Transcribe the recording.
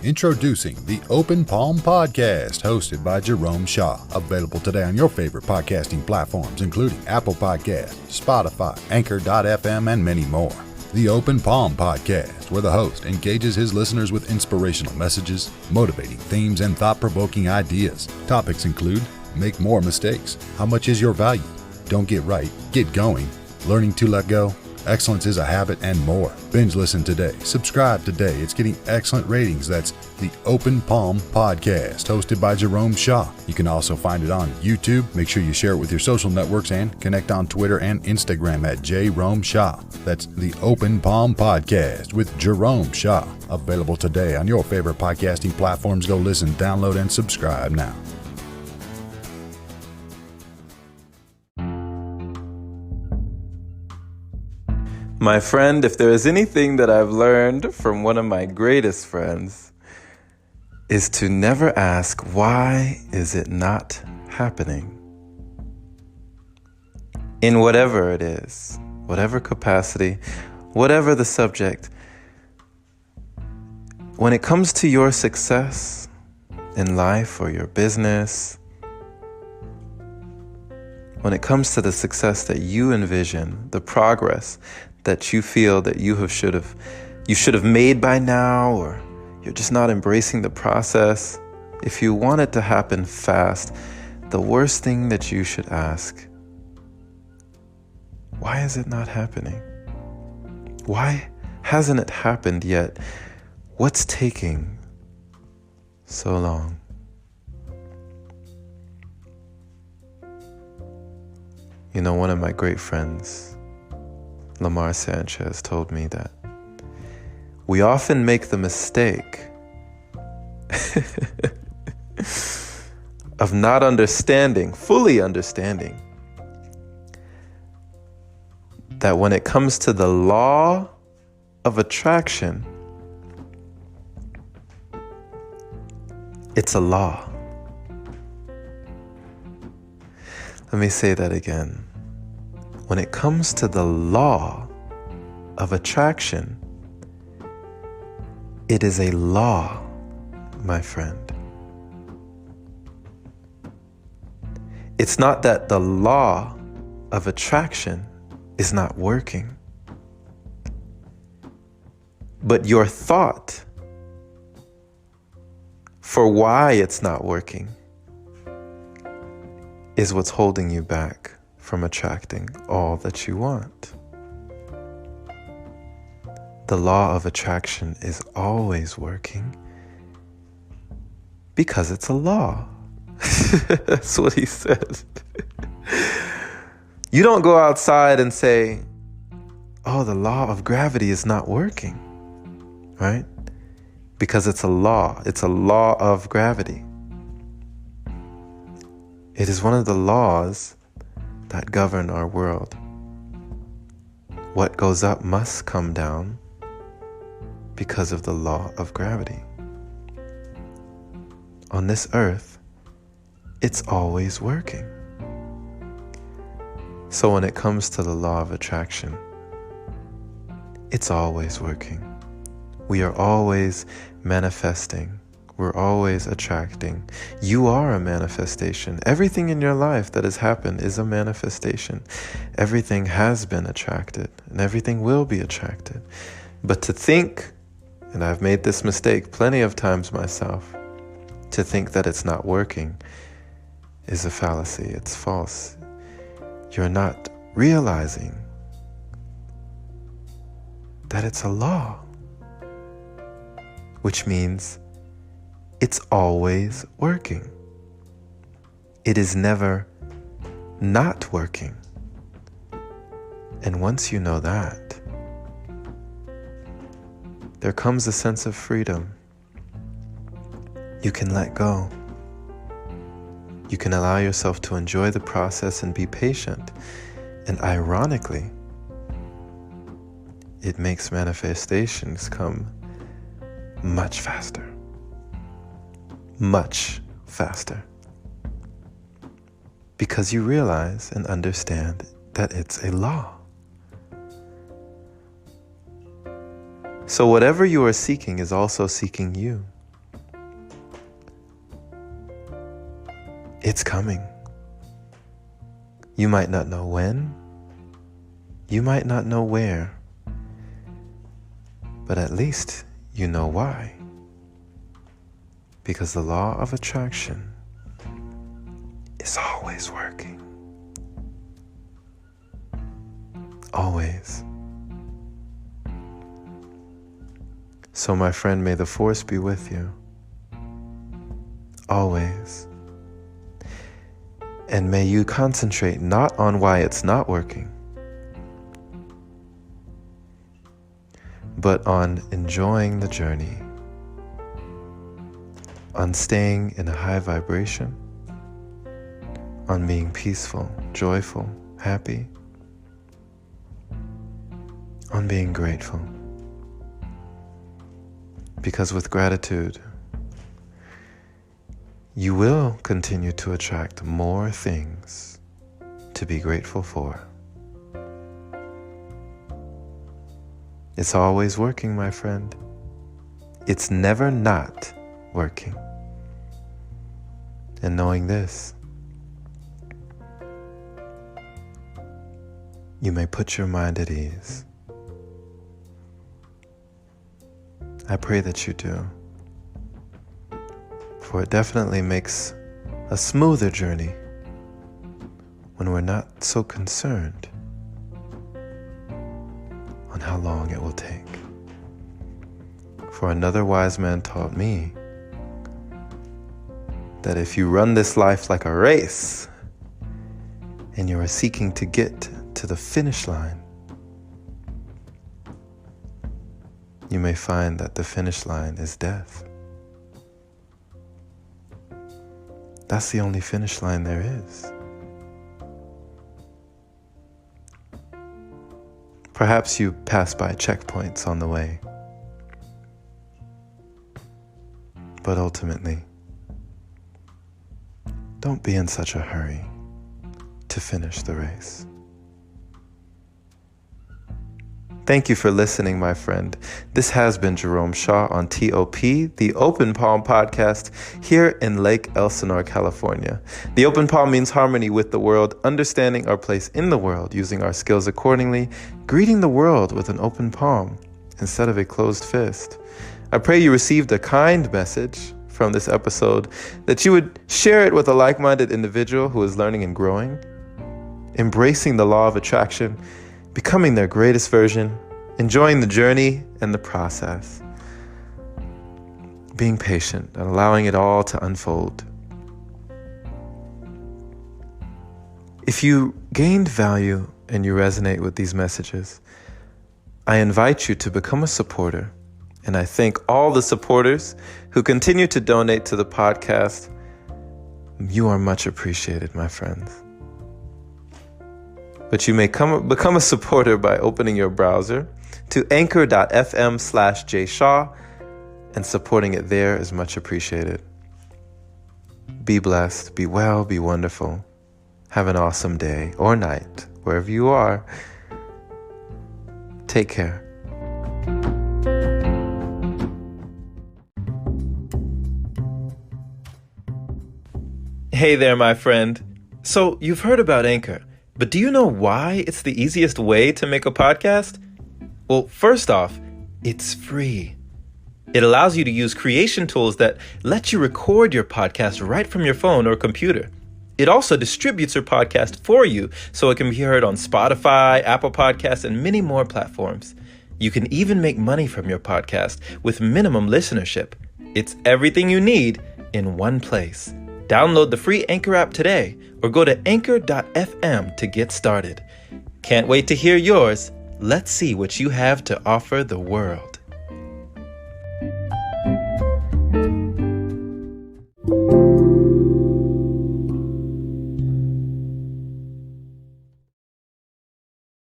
Introducing the Open Palm Podcast, hosted by Jerome Shaw. Available today on your favorite podcasting platforms, including Apple Podcasts, Spotify, Anchor.fm, and many more. The Open Palm Podcast, where the host engages his listeners with inspirational messages, motivating themes, and thought-provoking ideas. Topics include: make more mistakes, how much is your value, don't get right, get going, learning to let go, excellence is a habit, and more. Binge listen today. Subscribe today. It's getting excellent ratings. That's the Open Palm Podcast, hosted by Jerome Shaw. You can also find it on YouTube. Make sure you share it with your social networks and connect on Twitter and Instagram at Jerome Shaw. That's the Open Palm Podcast with Jerome Shaw. Available today on your favorite podcasting platforms. Go listen, download, and subscribe now. My friend, if there is anything that I've learned from one of my greatest friends, is to never ask, why is it not happening? In whatever it is, whatever capacity, whatever the subject, when it comes to your success in life or your business, when it comes to the success that you envision, the progress that you feel that you should have made by now, or you're just not embracing the process, if you want it to happen fast, the worst thing that you should ask: why is it not happening? Why hasn't it happened yet? What's taking so long? You know, one of my great friends, Lamar Sanchez, told me that we often make the mistake of not fully understanding, that when it comes to the law of attraction, it's a law. Let me say that again. When it comes to the law of attraction, it is a law, my friend. It's not that the law of attraction is not working, but your thought for why it's not working is what's holding you back from attracting all that you want. The law of attraction is always working because it's a law. That's what he said. You don't go outside and say, oh, the law of gravity is not working, right? Because it's a law. It's a law of gravity. It is one of the laws that govern our world. What goes up must come down because of the law of gravity. On this earth, it's always working. So when it comes to the law of attraction, it's always working. We are always manifesting. We're always attracting. You are a manifestation. Everything in your life that has happened is a manifestation. Everything has been attracted, and everything will be attracted. But to think, and I've made this mistake plenty of times myself, to think that it's not working is a fallacy. It's false. You're not realizing that it's a law, which means it's always working. It is never not working. And once you know that, there comes a sense of freedom. You can let go. You can allow yourself to enjoy the process and be patient. And ironically, it makes manifestations come much faster. Much faster. Because you realize and understand that it's a law. So whatever you are seeking is also seeking you. It's coming. You might not know when, you might not know where, but at least you know why. Because the law of attraction is always working. Always. So my friend, may the force be with you. Always. And may you concentrate not on why it's not working, but on enjoying the journey, on staying in a high vibration, on being peaceful, joyful, happy, on being grateful. Because with gratitude, you will continue to attract more things to be grateful for. It's always working, my friend. It's never not working. And knowing this, you may put your mind at ease. I pray that you do. For it definitely makes a smoother journey when we're not so concerned on how long it will take. For another wise man taught me that if you run this life like a race and you are seeking to get to the finish line, you may find that the finish line is death. That's the only finish line there is. Perhaps you pass by checkpoints on the way, but ultimately, don't be in such a hurry to finish the race. Thank you for listening, my friend. This has been Jerome Shaw on TOP, the Open Palm Podcast, here in Lake Elsinore, California. The open palm means harmony with the world, understanding our place in the world, using our skills accordingly, greeting the world with an open palm instead of a closed fist. I pray you received a kind message from this episode, that you would share it with a like-minded individual who is learning and growing, embracing the law of attraction, becoming their greatest version, enjoying the journey and the process, being patient and allowing it all to unfold. If you gained value and you resonate with these messages, I invite you to become a supporter. And I thank all the supporters who continue to donate to the podcast. You are much appreciated, my friends. But you may become a supporter by opening your browser to anchor.fm/jshaw, and supporting it there is much appreciated. Be blessed, be well, be wonderful. Have an awesome day or night, wherever you are. Take care. Hey there, my friend. So you've heard about Anchor. But do you know why it's the easiest way to make a podcast? Well, first off, it's free. It allows you to use creation tools that let you record your podcast right from your phone or computer. It also distributes your podcast for you so it can be heard on Spotify, Apple Podcasts, and many more platforms. You can even make money from your podcast with minimum listenership. It's everything you need in one place. Download the free Anchor app today or go to anchor.fm to get started. Can't wait to hear yours. Let's see what you have to offer the world.